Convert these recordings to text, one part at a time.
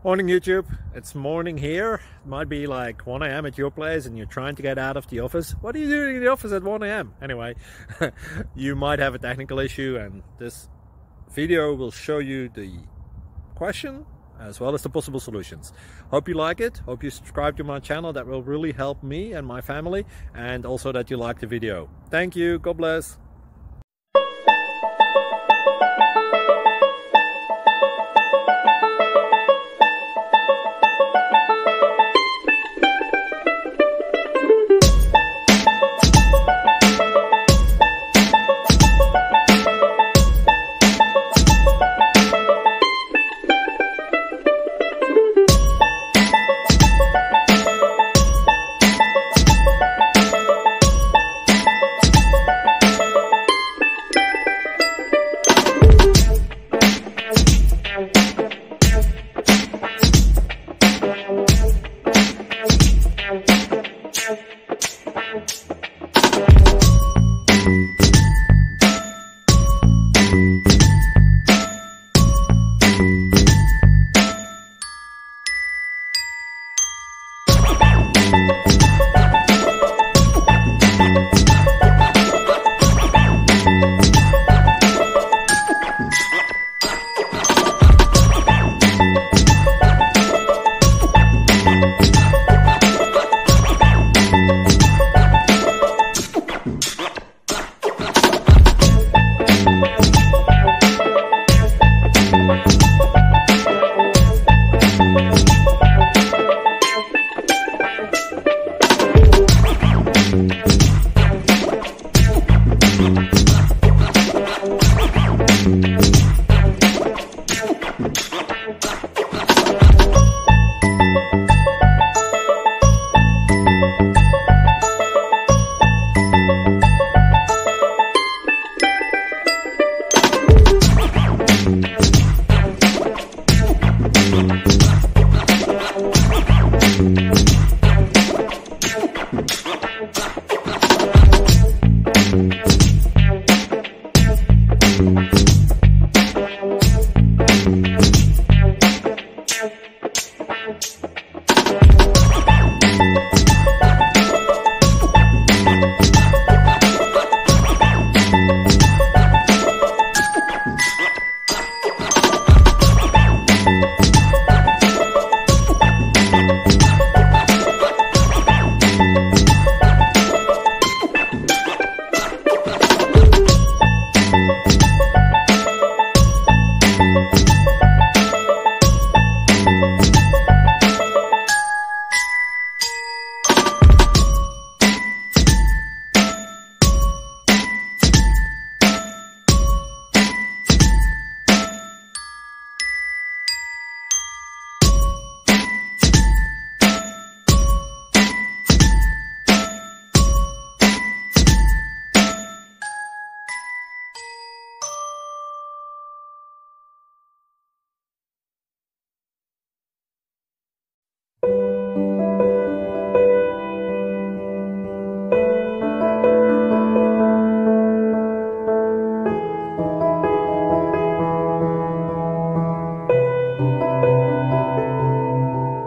Morning YouTube, it's morning here. It might be like 1 a.m. at your place and you're trying to get out of the office. What are you doing in the office at 1 a.m.? Anyway, you might have a technical issue and this video will show you the question as well as the possible solutions. Hope you like it, hope you subscribe to my channel. That will really help me and my family, and also that you like the video. Thank you, God bless.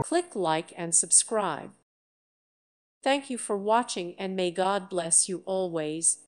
Click like and subscribe. Thank you for watching, and may God bless you always.